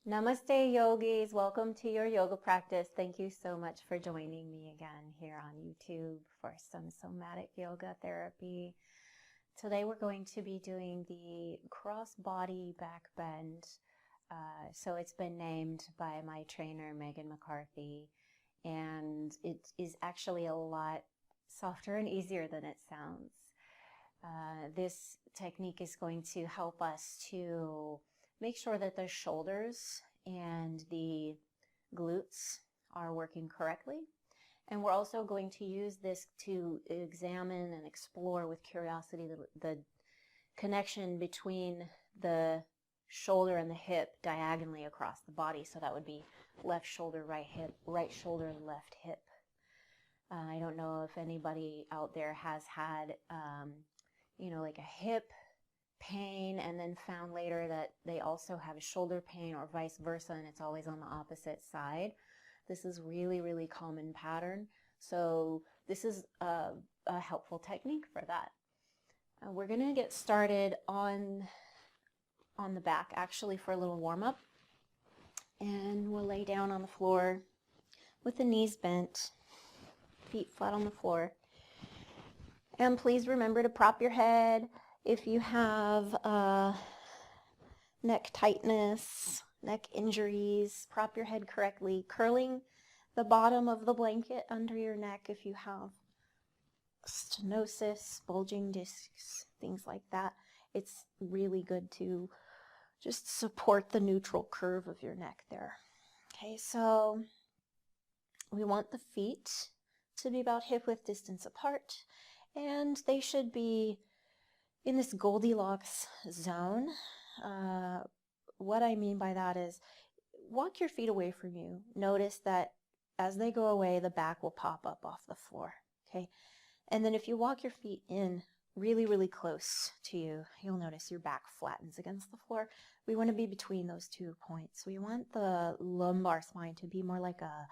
Namaste, yogis. Welcome to your yoga practice. Thank you so much for joining me again here on YouTube for some somatic yoga therapy. Today we're going to be doing the cross body back bend. So it's been named by my trainer, Megan McCarthy, and it is actually a lot softer and easier than it sounds. This technique is going to help us to make sure that the shoulders and the glutes are working correctly. And we're also going to use this to examine and explore with curiosity the connection between the shoulder and the hip diagonally across the body. So that would be left shoulder, right hip, right shoulder, left hip. I don't know if anybody out there has had like a hip pain and then found later that they also have a shoulder pain or vice versa, and it's always on the opposite side. This is really, really common pattern. So this is a helpful technique for that. We're going to get started on the back actually for a little warm up. And we'll lay down on the floor with the knees bent, feet flat on the floor. And please remember to prop your head. If you have neck tightness, neck injuries, prop your head correctly. Curling the bottom of the blanket under your neck if you have stenosis, bulging discs, things like that. It's really good to just support the neutral curve of your neck there. Okay, so we want the feet to be about hip width distance apart, and they should be in this Goldilocks zone. What I mean by that is walk your feet away from you. Notice that as they go away, the back will pop up off the floor, okay? And then if you walk your feet in really, really close to you, you'll notice your back flattens against the floor. We want to be between those 2 points. We want the lumbar spine to be more like a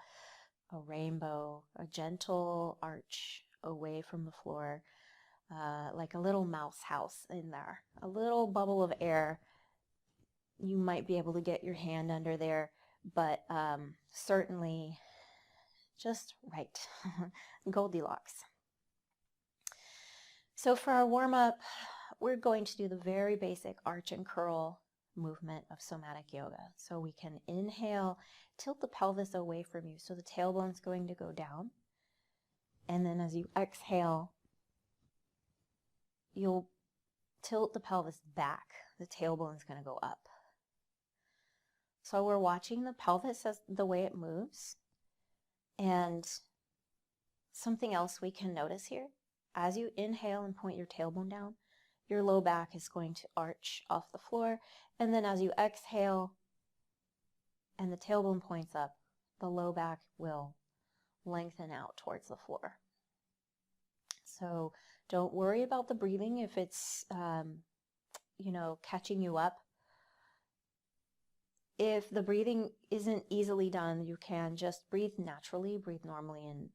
rainbow, a gentle arch away from the floor, like a little mouse house in there, a little bubble of air. You might be able to get your hand under there, but certainly just right. Goldilocks. So for our warm-up, we're going to do the very basic arch and curl movement of somatic yoga. So we can inhale, tilt the pelvis away from you, so the tailbone's going to go down. And then as you exhale, you'll tilt the pelvis back. The tailbone's going to go up. So we're watching the pelvis as the way it moves. And something else we can notice here, as you inhale and point your tailbone down, your low back is going to arch off the floor. And then as you exhale and the tailbone points up, the low back will lengthen out towards the floor. So don't worry about the breathing if it's, catching you up. If the breathing isn't easily done, you can just breathe naturally, breathe normally, and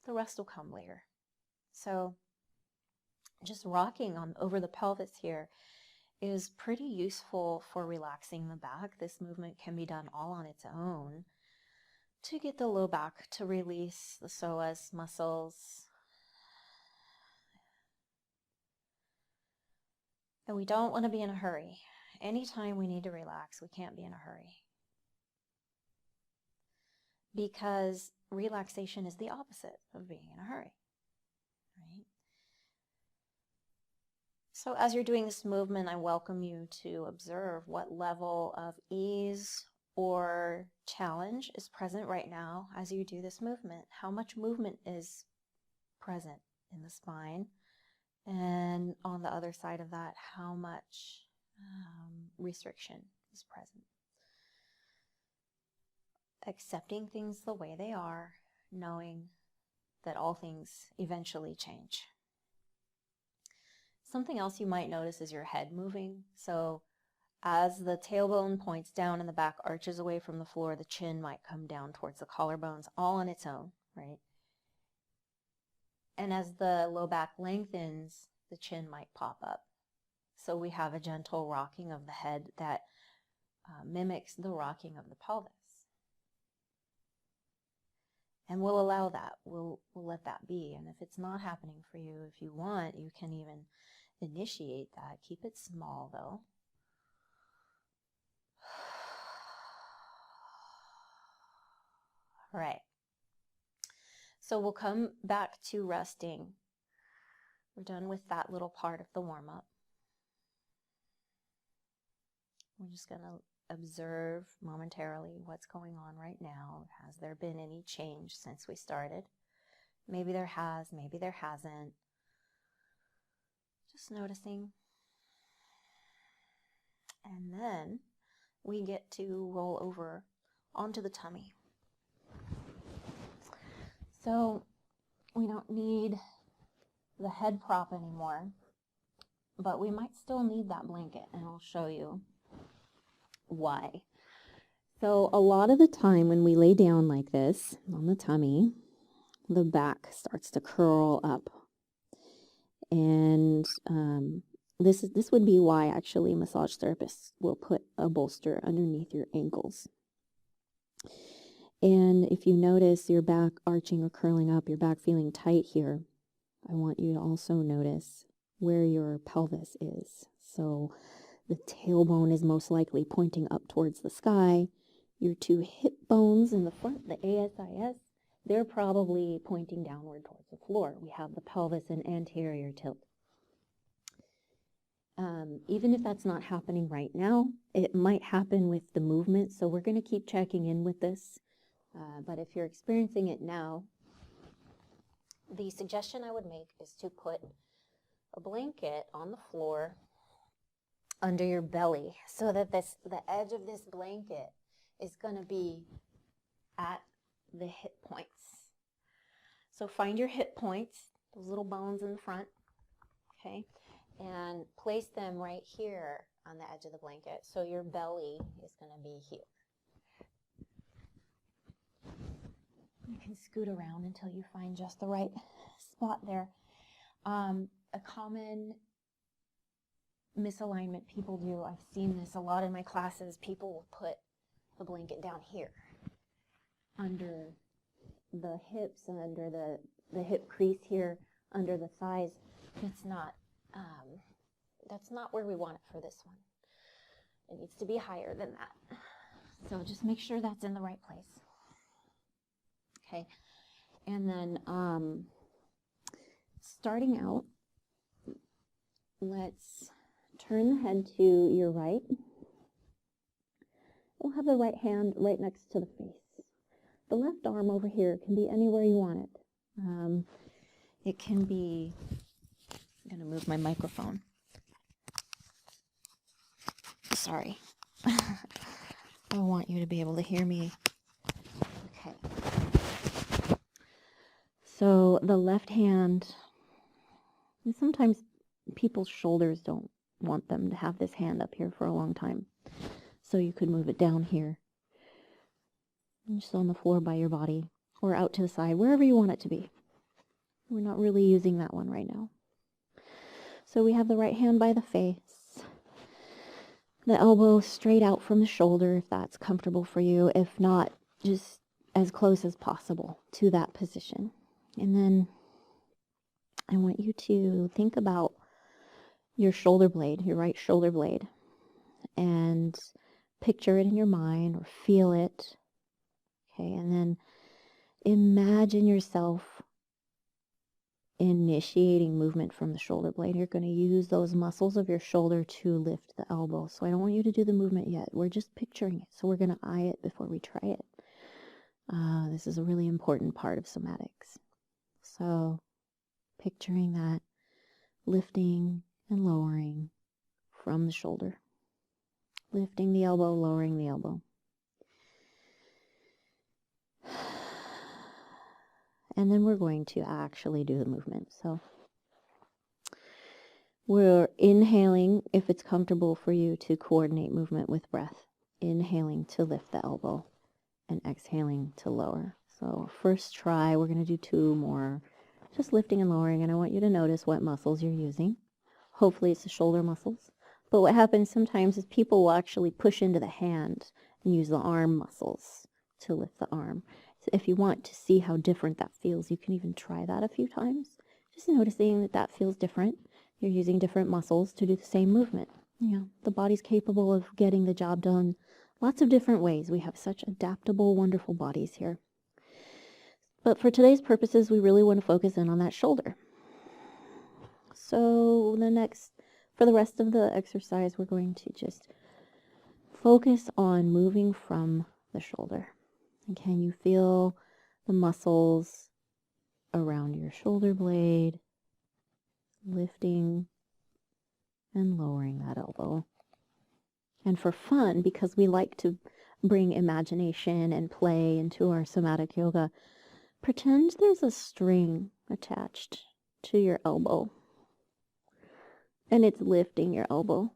the rest will come later. So just rocking over the pelvis here is pretty useful for relaxing the back. This movement can be done all on its own to get the low back to release the psoas muscles. And we don't want to be in a hurry. Anytime we need to relax, we can't be in a hurry. Because relaxation is the opposite of being in a hurry, right? So as you're doing this movement, I welcome you to observe what level of ease or challenge is present right now as you do this movement. How much movement is present in the spine? And on the other side of that, how much restriction is present? Accepting things the way they are, knowing that all things eventually change. Something else you might notice is your head moving. So as the tailbone points down and the back arches away from the floor, the chin might come down towards the collarbones all on its own, right? And as the low back lengthens, the chin might pop up. So we have a gentle rocking of the head that mimics the rocking of the pelvis. And we'll allow that. We'll let that be. And if it's not happening for you, if you want, you can even initiate that. Keep it small, though. All right. So we'll come back to resting. We're done with that little part of the warm-up. We're just going to observe momentarily what's going on right now. Has there been any change since we started? Maybe there has, maybe there hasn't. Just noticing. And then we get to roll over onto the tummy. So we don't need the head prop anymore, but we might still need that blanket, and I'll show you why. So a lot of the time when we lay down like this on the tummy, the back starts to curl up. And this would be why actually massage therapists will put a bolster underneath your ankles. And if you notice your back arching or curling up, your back feeling tight here, I want you to also notice where your pelvis is. So the tailbone is most likely pointing up towards the sky. Your two hip bones in the front, the ASIS, they're probably pointing downward towards the floor. We have the pelvis and anterior tilt. Even if that's not happening right now, it might happen with the movement. So we're going to keep checking in with this. But if you're experiencing it now, the suggestion I would make is to put a blanket on the floor under your belly so that the edge of this blanket is going to be at the hip points. So find your hip points, those little bones in the front, okay, and place them right here on the edge of the blanket. So your belly is going to be here. You can scoot around until you find just the right spot there. A common misalignment people do, I've seen this a lot in my classes, people will put the blanket down here under the hips and under the hip crease here, under the thighs. It's not, that's not where we want it for this one. It needs to be higher than that. So just make sure that's in the right place. Okay, and then starting out, let's turn the head to your right. We'll have the right hand right next to the face. The left arm over here can be anywhere you want it. It can be, I'm going to move my microphone. Sorry. I want you to be able to hear me. Okay. So the left hand, and sometimes people's shoulders don't want them to have this hand up here for a long time. So you could move it down here, just on the floor by your body, or out to the side, wherever you want it to be. We're not really using that one right now. So we have the right hand by the face, the elbow straight out from the shoulder if that's comfortable for you. If not, just as close as possible to that position. And then I want you to think about your shoulder blade, your right shoulder blade, and picture it in your mind or feel it. Okay, and then imagine yourself initiating movement from the shoulder blade. You're going to use those muscles of your shoulder to lift the elbow. So I don't want you to do the movement yet. We're just picturing it. So we're going to eye it before we try it. This is a really important part of somatics. So picturing that lifting and lowering from the shoulder. Lifting the elbow, lowering the elbow. And then we're going to actually do the movement. So we're inhaling, if it's comfortable for you to coordinate movement with breath. Inhaling to lift the elbow and exhaling to lower. So first try, we're going to do 2 more. Just lifting and lowering, and I want you to notice what muscles you're using. Hopefully it's the shoulder muscles. But what happens sometimes is people will actually push into the hand and use the arm muscles to lift the arm. So if you want to see how different that feels, you can even try that a few times. Just noticing that that feels different. You're using different muscles to do the same movement. Yeah, the body's capable of getting the job done lots of different ways. We have such adaptable, wonderful bodies here. But for today's purposes, we really want to focus in on that shoulder. So for the rest of the exercise, we're going to just focus on moving from the shoulder. And can you feel the muscles around your shoulder blade lifting and lowering that elbow? And for fun, because we like to bring imagination and play into our somatic yoga, pretend there's a string attached to your elbow and it's lifting your elbow.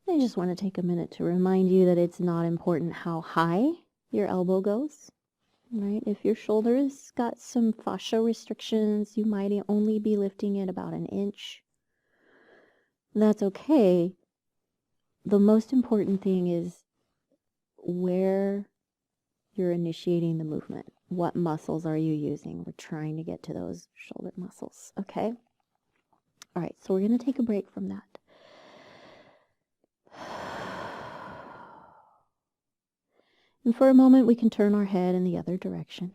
I just want to take a minute to remind you that it's not important how high your elbow goes, right? If your shoulder's got some fascia restrictions, you might only be lifting it about an inch. That's okay. The most important thing is where you're initiating the movement. What muscles are you using? We're trying to get to those shoulder muscles, okay? All right, so we're going to take a break from that. And for a moment, we can turn our head in the other direction.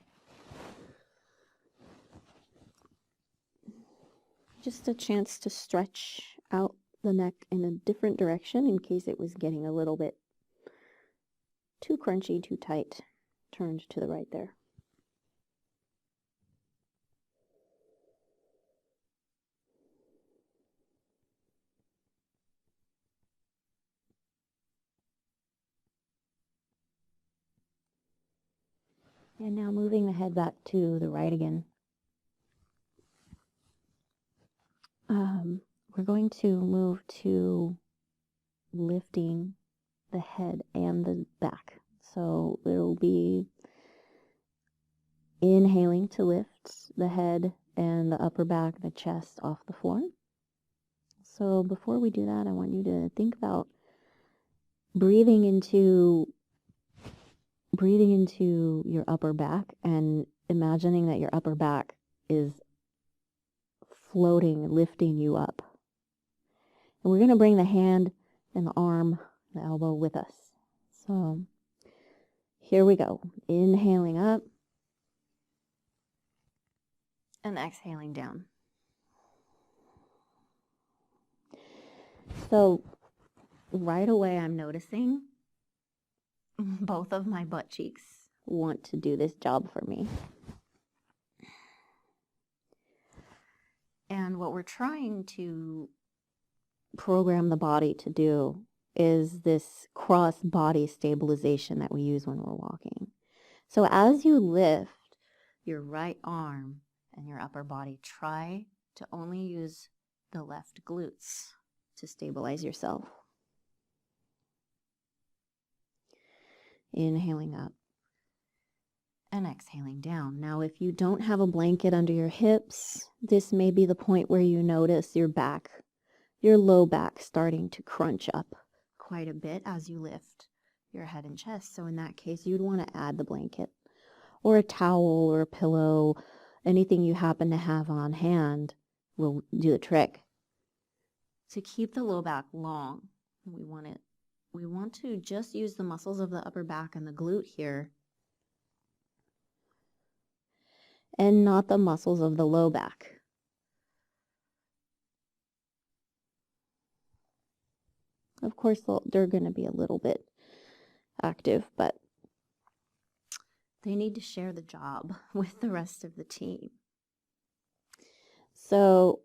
Just a chance to stretch out the neck in a different direction in case it was getting a little bit too crunchy, too tight. Turned to the right there. And now moving the head back to the right again. We're going to move to lifting the head and the back. So it'll be inhaling to lift the head and the upper back, the chest off the floor. So before we do that, I want you to think about breathing into your upper back and imagining that your upper back is floating, lifting you up. And we're going to bring the hand and the arm, the elbow with us. So here we go. Inhaling up and exhaling down. So right away I'm noticing both of my butt cheeks want to do this job for me. And what we're trying to program the body to do is this cross body stabilization that we use when we're walking. So as you lift your right arm and your upper body, try to only use the left glutes to stabilize yourself. Inhaling up and exhaling down. Now, if you don't have a blanket under your hips, this may be the point where you notice your back, your low back starting to crunch up quite a bit as you lift your head and chest. So in that case, you'd want to add the blanket or a towel or a pillow, anything you happen to have on hand will do the trick. To keep the low back long, we want to just use the muscles of the upper back and the glute here, and not the muscles of the low back. Of course, they're going to be a little bit active, but they need to share the job with the rest of the team. So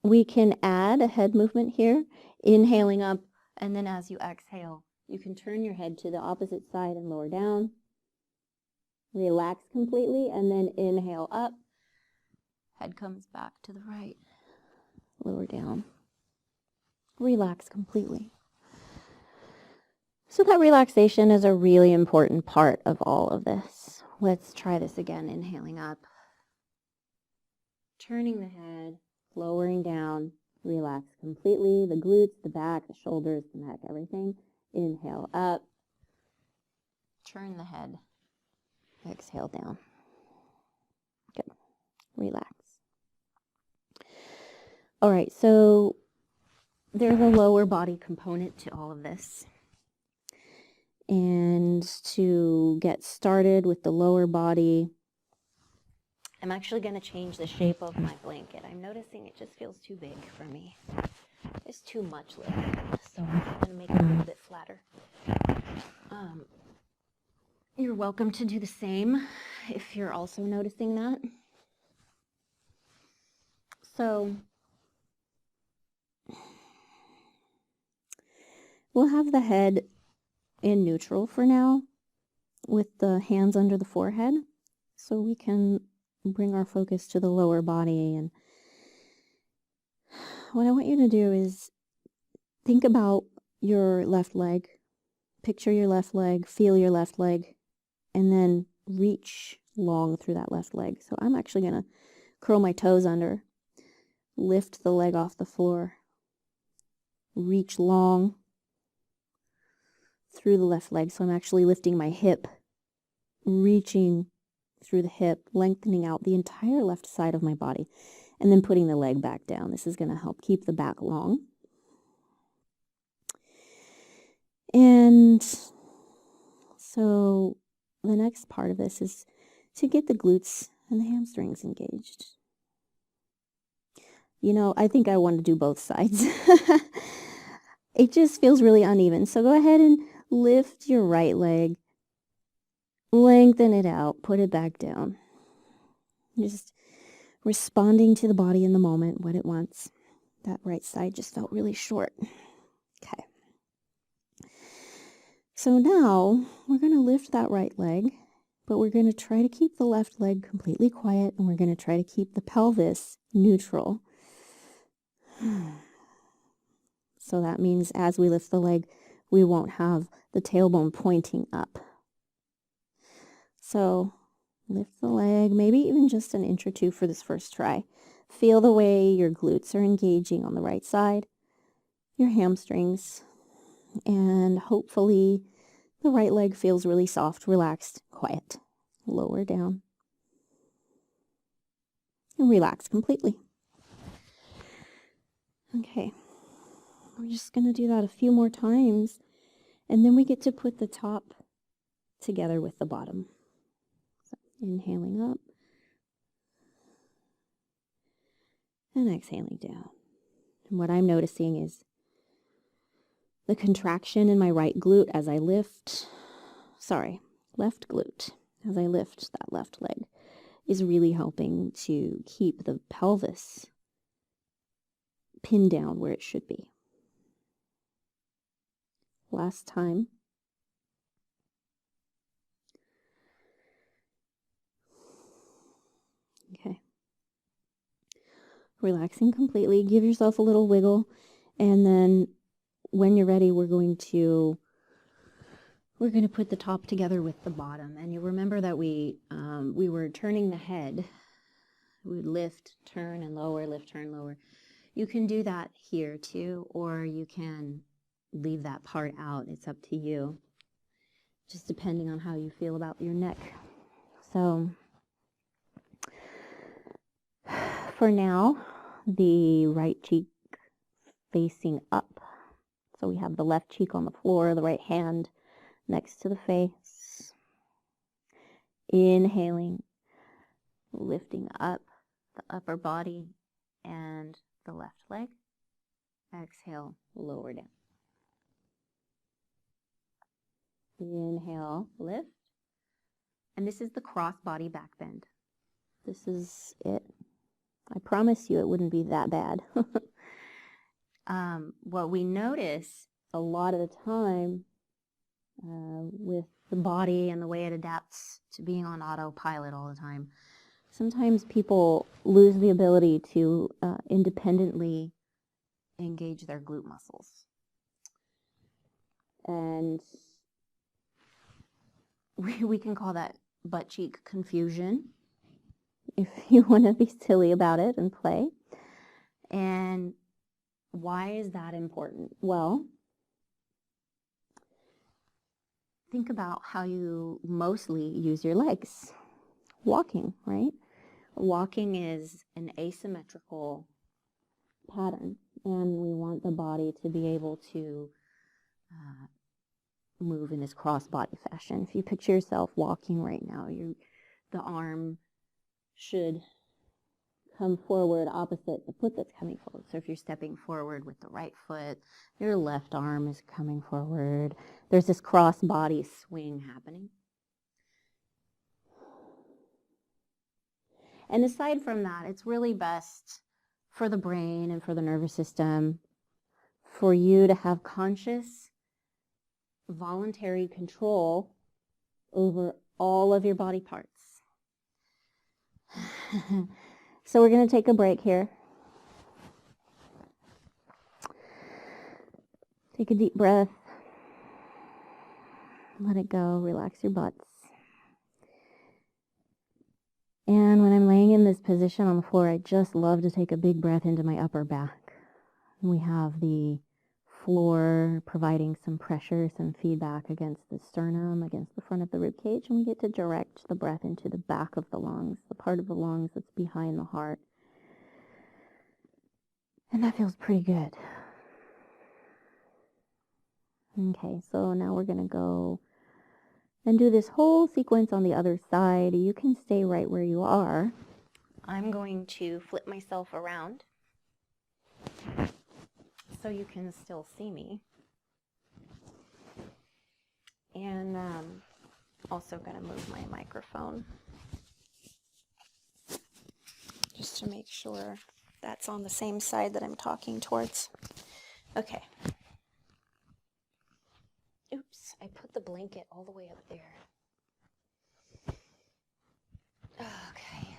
we can add a head movement here, inhaling up, and then as you exhale, you can turn your head to the opposite side and lower down. Relax completely, and then inhale up. Head comes back to the right. Lower down. Relax completely. So that relaxation is a really important part of all of this. Let's try this again. Inhaling up. turning the head, lowering down, relax completely, the glutes, the back, the shoulders, the neck, everything. Inhale up, turn the head, exhale down. Good. Relax. All right, so there's a lower body component to all of this. And to get started with the lower body, I'm actually going to change the shape of my blanket. I'm noticing it just feels too big for me. There's too much lift, so I'm going to make it a little bit flatter. You're welcome to do the same if you're also noticing that. So we'll have the head in neutral for now with the hands under the forehead, so we can bring our focus to the lower body. And what I want you to do is think about your left leg, picture your left leg, feel your left leg, and then reach long through that left leg. So I'm actually going to curl my toes under, lift the leg off the floor, reach long through the left leg. So I'm actually lifting my hip, reaching through the hip, lengthening out the entire left side of my body, and then putting the leg back down. This is going to help keep the back long. And so the next part of this is to get the glutes and the hamstrings engaged. You know, I think I want to do both sides. It just feels really uneven. So go ahead and lift your right leg, lengthen it out, put it back down. Just responding to the body in the moment, what it wants. That right side just felt really short. Okay. So now we're going to lift that right leg, but we're going to try to keep the left leg completely quiet, and we're going to try to keep the pelvis neutral. So that means as we lift the leg, we won't have the tailbone pointing up. So lift the leg, maybe even just an inch or two for this first try. Feel the way your glutes are engaging on the right side, your hamstrings, and hopefully the right leg feels really soft, relaxed, quiet. Lower down and relax completely. Okay, we're just going to do that a few more times, and then we get to put the top together with the bottom. So inhaling up and exhaling down. And what I'm noticing is the contraction in my right glute as I lift, left glute, as I lift that left leg, is really helping to keep the pelvis pinned down where it should be. Last time. Okay. Relaxing completely. Give yourself a little wiggle, and then when you're ready, we're going to put the top together with the bottom. And you remember that we were turning the head. We would lift, turn, and lower, lift, turn, lower. You can do that here too, or you can leave that part out. It's up to you, just depending on how you feel about your neck. So for now, the right cheek facing up. So we have the left cheek on the floor, the right hand next to the face. Inhaling, lifting up the upper body and the left leg. Exhale, lower down. Inhale, lift. And this is the cross body back bend. This is it. I promise you it wouldn't be that bad. What we notice a lot of the time with the body and the way it adapts to being on autopilot all the time, sometimes people lose the ability to independently engage their glute muscles. And we can call that butt cheek confusion. if you want to be silly about it and play. And why is that important? Well, think about how you mostly use your legs. Walking, right? Walking is an asymmetrical pattern, and we want the body to be able to move in this cross-body fashion. If you picture yourself walking right now, the arm should come forward opposite the foot that's coming forward. So if you're stepping forward with the right foot, your left arm is coming forward. There's this cross-body swing happening. And aside from that, it's really best for the brain and for the nervous system for you to have conscious, voluntary control over all of your body parts. So we're going to take a break here. Take a deep breath. Let it go. Relax your butts. And when I'm laying in this position on the floor, I just love to take a big breath into my upper back. We have the floor providing some pressure, some feedback against the sternum, against the front of the rib cage, and we get to direct the breath into the back of the lungs, the part of the lungs that's behind the heart. And that feels pretty good. Okay, so now we're going to go and do this whole sequence on the other side. You can stay right where you are. I'm going to flip myself around so you can still see me. And also going to move my microphone just to make sure that's on the same side that I'm talking towards. Okay. Oops, I put the blanket all the way up there. Okay.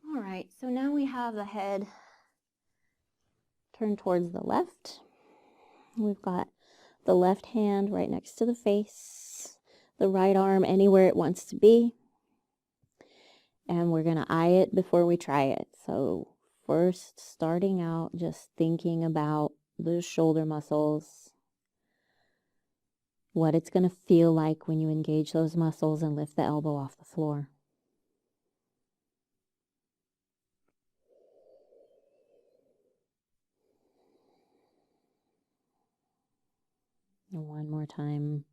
All right, so now we have the head turned towards the left. We've got the left hand right next to the face, the right arm anywhere it wants to be. And we're going to eye it before we try it. So first, starting out, just thinking about the shoulder muscles, what it's going to feel like when you engage those muscles and lift the elbow off the floor. And one more time.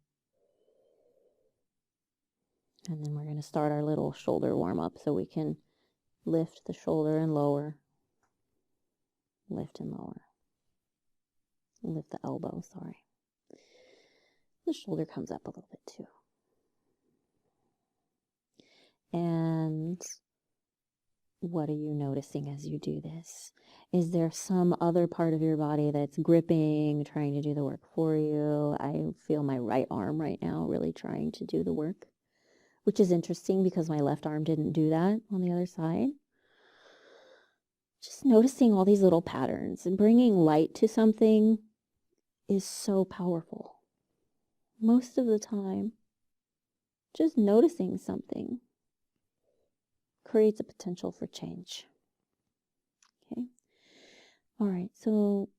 And then we're going to start our little shoulder warm up so we can lift the shoulder and lower. Lift and lower. Lift the elbow, sorry. The shoulder comes up a little bit too. And what are you noticing as you do this? Is there some other part of your body that's gripping, trying to do the work for you? I feel my right arm right now really trying to do the work, which is interesting because my left arm didn't do that on the other side. Just noticing all these little patterns and bringing light to something is so powerful. Most of the time, just noticing something creates a potential for change. Okay. All right. So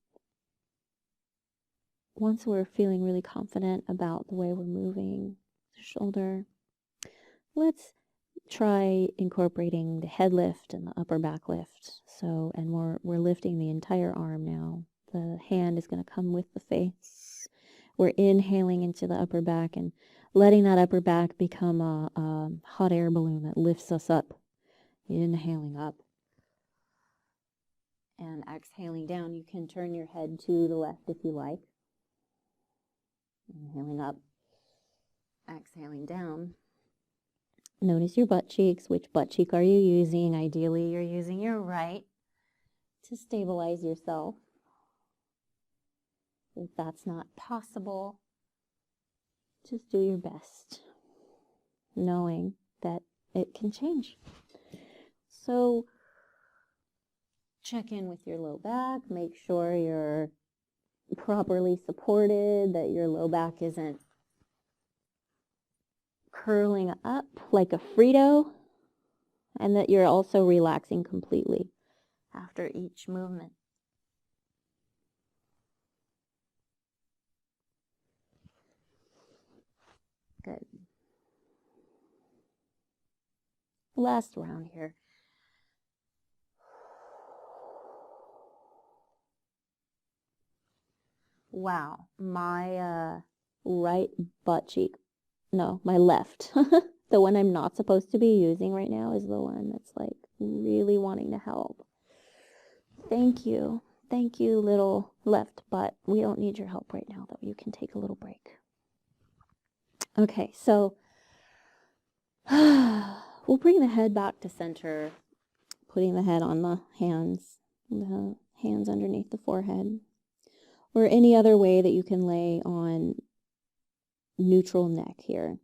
once we're feeling really confident about the way we're moving the shoulder, let's try incorporating the head lift and the upper back lift. So, and we're lifting the entire arm now. The hand is going to come with the face. We're inhaling into the upper back and letting that upper back become a hot air balloon that lifts us up. Inhaling up. And exhaling down. You can turn your head to the left if you like. Inhaling up. Exhaling down. Notice your butt cheeks. Which butt cheek are you using? Ideally, you're using your right to stabilize yourself. If that's not possible, just do your best, knowing that it can change. So check in with your low back. Make sure you're properly supported, that your low back isn't curling up like a Frito. and that you're also relaxing completely after each movement. Good. Last round here. Wow, my right butt cheek, no, my left, the one I'm not supposed to be using right now is the one that's like really wanting to help. Thank you, little left butt. We don't need your help right now, though. You can take a little break. Okay, so we'll bring the head back to center, putting the head on the hands underneath the forehead, or any other way that you can lay on neutral neck here,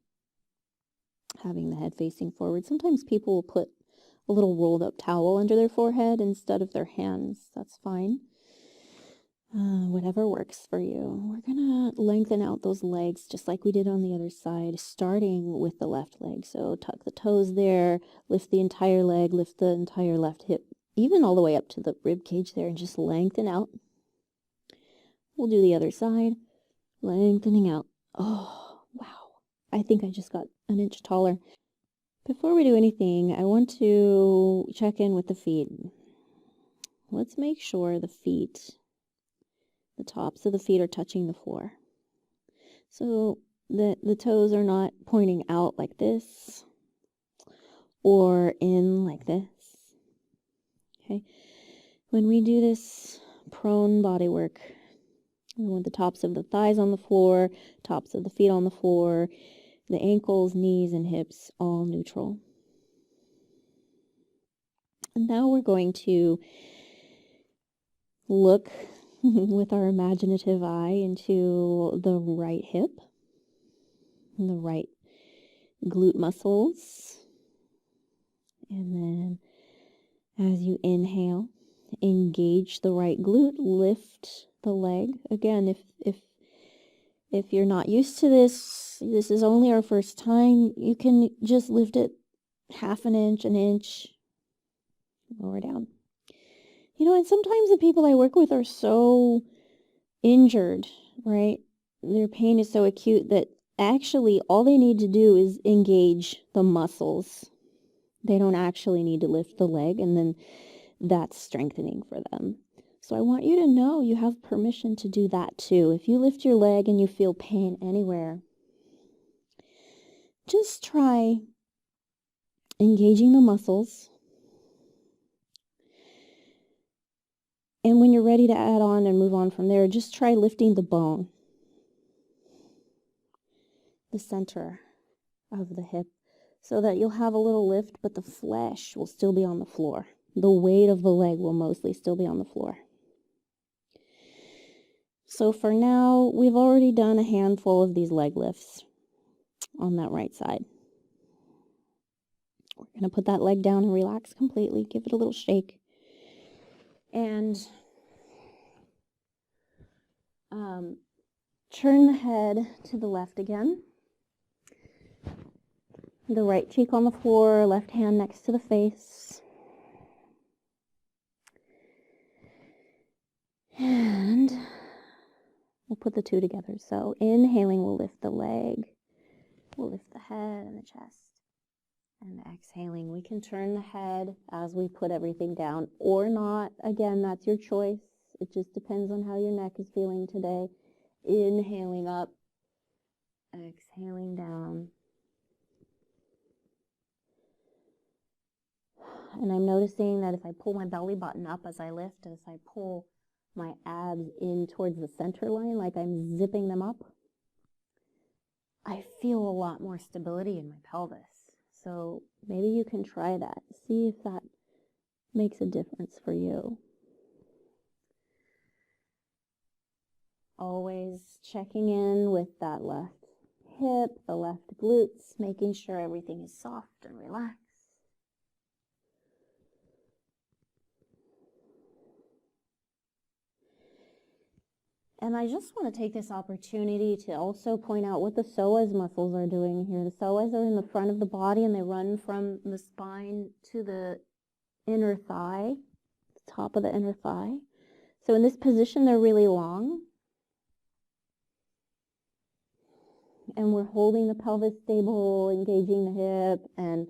having the head facing forward. Sometimes people will put a little rolled up towel under their forehead instead of their hands. That's fine. Whatever works for you. We're gonna lengthen out those legs just like we did on the other side, starting with the left leg. So tuck the toes there, lift the entire leg, lift the entire left hip, even all the way up to the rib cage there, and just lengthen out. We'll do the other side, lengthening out. Oh, wow. I think I just got an inch taller. Before we do anything, I want to check in with the feet. Let's make sure the tops of the feet are touching the floor. So the toes are not pointing out like this or in like this. Okay. When we do this prone body work, we want the tops of the thighs on the floor, tops of the feet on the floor, the ankles, knees, and hips all neutral. And now we're going to look with our imaginative eye into the right hip and the right glute muscles. And then as you inhale, engage the right glute, lift the leg. Again, if you're not used to this is only our first time, you can just lift it half an inch, lower down. You know, and sometimes the people I work with are so injured, right? Their pain is so acute that actually all they need to do is engage the muscles. They don't actually need to lift the leg, and then that's strengthening for them. So I want you to know you have permission to do that too. If you lift your leg and you feel pain anywhere, just try engaging the muscles. And when you're ready to add on and move on from there, just try lifting the bone, the center of the hip, so that you'll have a little lift, but the flesh will still be on the floor. The weight of the leg will mostly still be on the floor. So for now, we've already done a handful of these leg lifts on that right side. We're going to put that leg down and relax completely. Give it a little shake. And turn the head to the left again. The right cheek on the floor, left hand next to the face. And we'll put the two together. So inhaling, we'll lift the leg. We'll lift the head and the chest. And exhaling, we can turn the head as we put everything down or not. Again, that's your choice. It just depends on how your neck is feeling today. Inhaling up, exhaling down. And I'm noticing that if I pull my belly button up as I lift, as I pull my abs in towards the center line, like I'm zipping them up, I feel a lot more stability in my pelvis. So maybe you can try that. See if that makes a difference for you. Always checking in with that left hip, the left glutes, making sure everything is soft and relaxed. And I just want to take this opportunity to also point out what the psoas muscles are doing here. The psoas are in the front of the body and they run from the spine to the inner thigh, the top of the inner thigh. So in this position, they're really long. And we're holding the pelvis stable, engaging the hip, and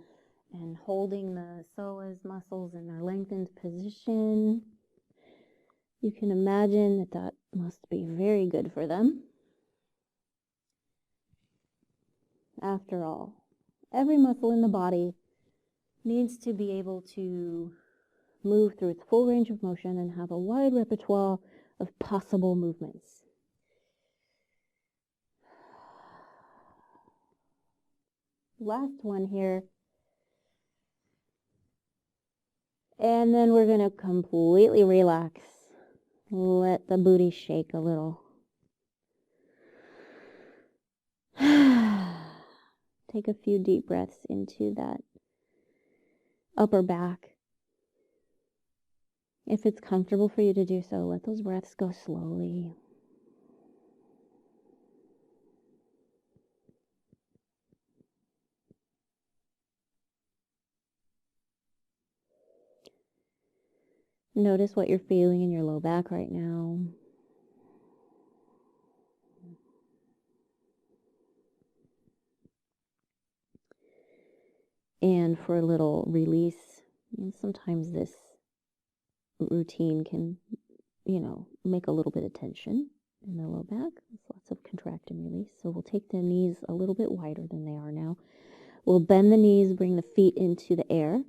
holding the psoas muscles in their lengthened position. You can imagine that that must be very good for them. After all, every muscle in the body needs to be able to move through its full range of motion and have a wide repertoire of possible movements. Last one here. And then we're going to completely relax. Let the booty shake a little. Take a few deep breaths into that upper back. If it's comfortable for you to do so, let those breaths go slowly. Notice what you're feeling in your low back right now. And for a little release, sometimes this routine can, make a little bit of tension in the low back. There's lots of contract and release. So we'll take the knees a little bit wider than they are now. We'll bend the knees, bring the feet into the air,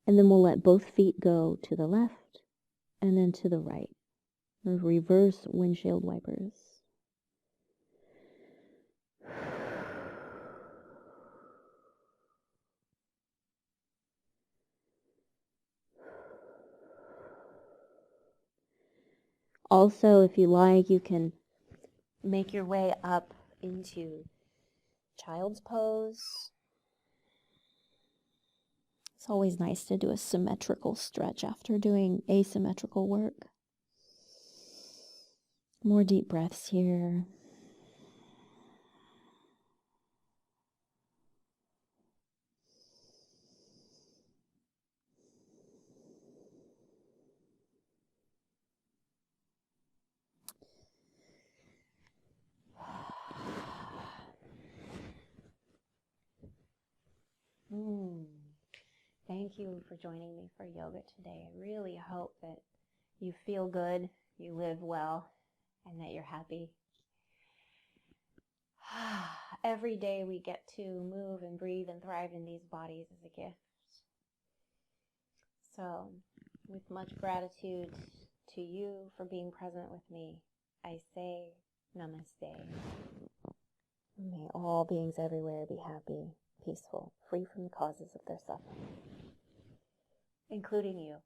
and then we'll let both feet go to the left and then to the right. Reverse windshield wipers. Also, if you like, you can make your way up into child's pose. It's always nice to do a symmetrical stretch after doing asymmetrical work. More deep breaths here. Thank you for joining me for yoga today. I really hope that you feel good, you live well, and that you're happy. Every day we get to move and breathe and thrive in these bodies is a gift. So, with much gratitude to you for being present with me, I say namaste. May all beings everywhere be happy, peaceful, free from the causes of their suffering, including you.